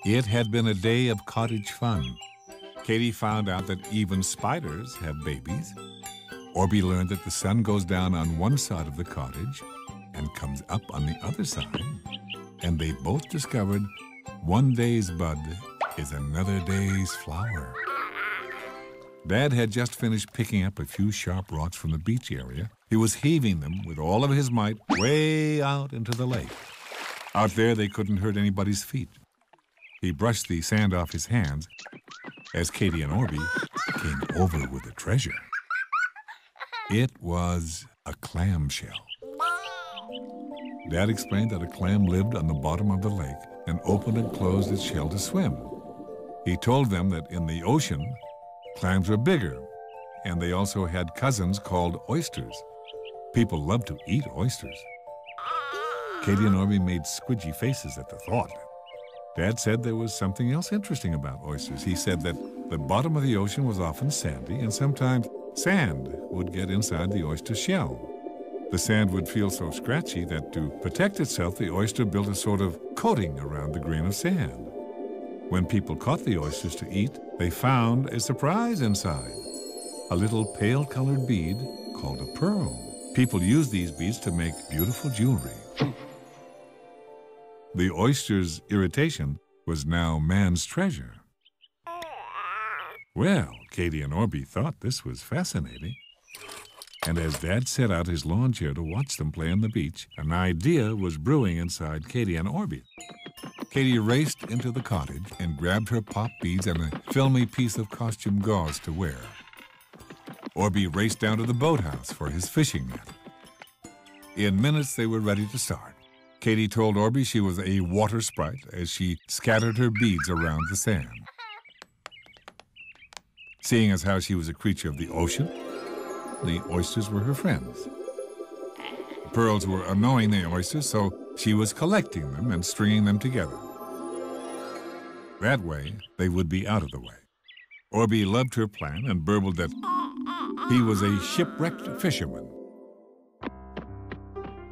It had been a day of cottage fun. Katie found out that even spiders have babies. Orbie learned that the sun goes down on one side of the cottage and comes up on the other side. And they both discovered one day's bud is another day's flower. Dad had just finished picking up a few sharp rocks from the beach area. He was heaving them with all of his might way out into the lake. Out there, they couldn't hurt anybody's feet. He brushed the sand off his hands as Katie and Orbie came over with the treasure. It was a clamshell. Dad explained that a clam lived on the bottom of the lake and opened and closed its shell to swim. He told them that in the ocean, clams were bigger, and they also had cousins called oysters. People love to eat oysters. Katie and Orbie made squidgy faces at the thought. Dad said there was something else interesting about oysters. He said that the bottom of the ocean was often sandy, and sometimes sand would get inside the oyster shell. The sand would feel so scratchy that to protect itself, the oyster built a sort of coating around the grain of sand. When people caught the oysters to eat, they found a surprise inside, a little pale-colored bead called a pearl. People used these beads to make beautiful jewelry. The oyster's irritation was now man's treasure. Well, Katie and Orbie thought this was fascinating. And as Dad set out his lawn chair to watch them play on the beach, an idea was brewing inside Katie and Orbie. Katie raced into the cottage and grabbed her pop beads and a filmy piece of costume gauze to wear. Orbie raced down to the boathouse for his fishing net. In minutes, they were ready to start. Katie told Orbie she was a water sprite as she scattered her beads around the sand. Seeing as how she was a creature of the ocean, the oysters were her friends. The pearls were annoying the oysters, so she was collecting them and stringing them together. That way, they would be out of the way. Orbie loved her plan and burbled that he was a shipwrecked fisherman.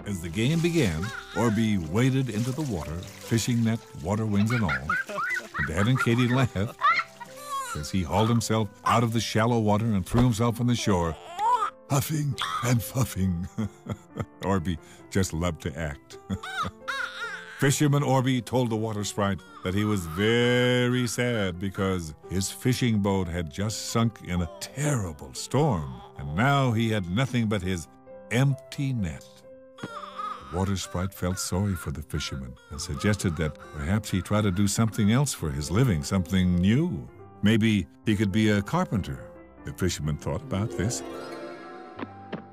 As the game began, Orbie waded into the water, fishing net, water wings and all. And Dad and Katie laughed as he hauled himself out of the shallow water and threw himself on the shore, huffing and puffing. Orbie just loved to act. Fisherman Orbie told the water sprite that he was very sad because his fishing boat had just sunk in a terrible storm, and now he had nothing but his empty net. The water sprite felt sorry for the fisherman and suggested that perhaps he try to do something else for his living, something new. Maybe he could be a carpenter. The fisherman thought about this.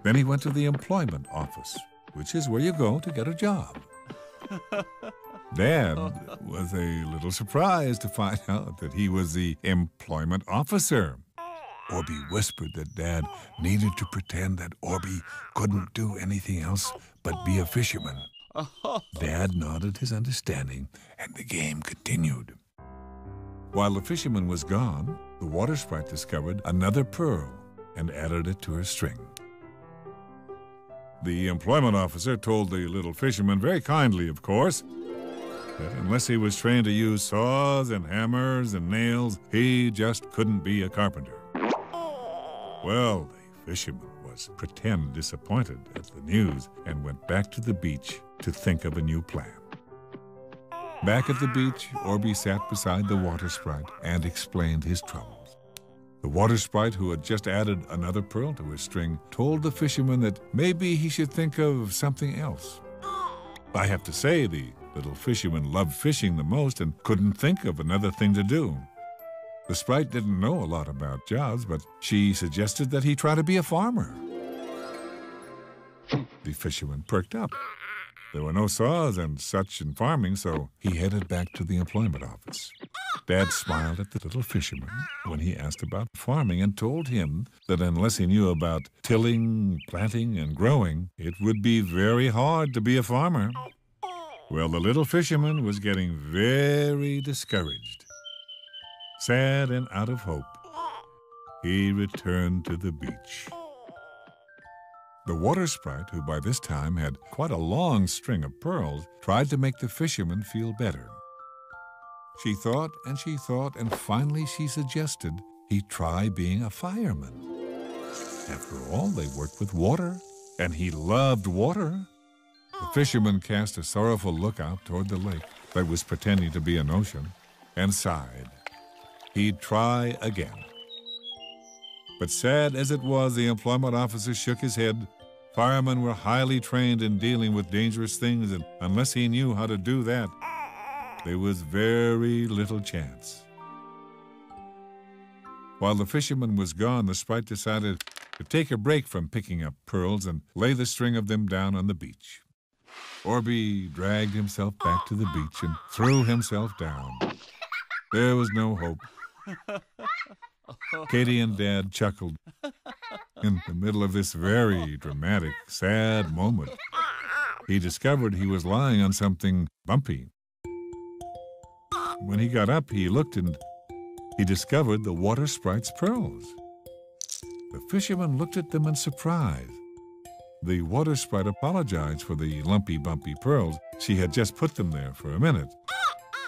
Then he went to the employment office, which is where you go to get a job. Dad was a little surprised to find out that he was the employment officer. Orbie whispered that Dad needed to pretend that Orbie couldn't do anything else but be a fisherman. Dad nodded his understanding, and the game continued. While the fisherman was gone, the water sprite discovered another pearl and added it to her string. The employment officer told the little fisherman, very kindly of course, that unless he was trained to use saws and hammers and nails, he just couldn't be a carpenter. Well, the fisherman was pretend disappointed at the news and went back to the beach to think of a new plan. Back at the beach, Orbie sat beside the water sprite and explained his troubles. The water sprite, who had just added another pearl to his string, told the fisherman that maybe he should think of something else. I have to say, the little fisherman loved fishing the most and couldn't think of another thing to do. The sprite didn't know a lot about jobs, but she suggested that he try to be a farmer. The fisherman perked up. There were no saws and such in farming, so he headed back to the employment office. Dad smiled at the little fisherman when he asked about farming and told him that unless he knew about tilling, planting, and growing, it would be very hard to be a farmer. Well, the little fisherman was getting very discouraged. Sad and out of hope, he returned to the beach. The water sprite, who by this time had quite a long string of pearls, tried to make the fisherman feel better. She thought, and finally she suggested he try being a fireman. After all, they worked with water, and he loved water. The fisherman cast a sorrowful look out toward the lake that was pretending to be an ocean and sighed. He'd try again. But sad as it was, the employment officer shook his head. Firemen were highly trained in dealing with dangerous things, and unless he knew how to do that, there was very little chance. While the fisherman was gone, the Sprite decided to take a break from picking up pearls and lay the string of them down on the beach. Orbie dragged himself back to the beach and threw himself down. There was no hope. Katie and Dad chuckled. In the middle of this very dramatic, sad moment, he discovered he was lying on something bumpy. When he got up, he looked and he discovered the water sprite's pearls. The fisherman looked at them in surprise. The water sprite apologized for the lumpy, bumpy pearls. She had just put them there for a minute.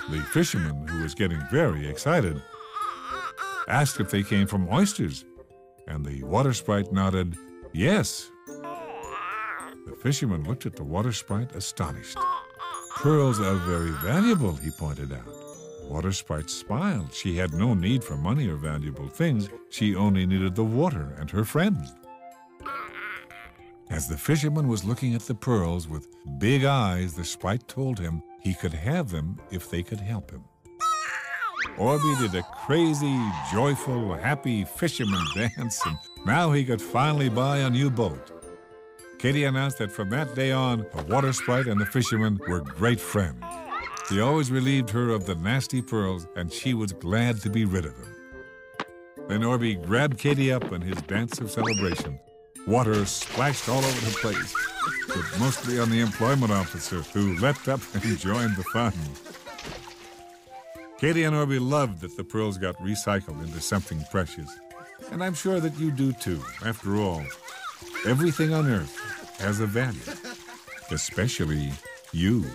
The fisherman, who was getting very excited, asked if they came from oysters, and the water sprite nodded yes. The fisherman looked at the water sprite astonished. Pearls are very valuable, he pointed out. Water Sprite smiled. She had no need for money or valuable things. She only needed the water and her friends. As the fisherman was looking at the pearls with big eyes, the Sprite told him he could have them if they could help him. Orbie did a crazy, joyful, happy fisherman dance, and now he could finally buy a new boat. Katie announced that from that day on, the Water Sprite and the fisherman were great friends. He always relieved her of the nasty pearls, and she was glad to be rid of them. Then Orbie grabbed Katie up in his dance of celebration. Water splashed all over the place, but mostly on the employment officer, who leapt up and joined the fun. Katie and Orbie loved that the pearls got recycled into something precious. And I'm sure that you do too. After all, everything on earth has a value, especially you.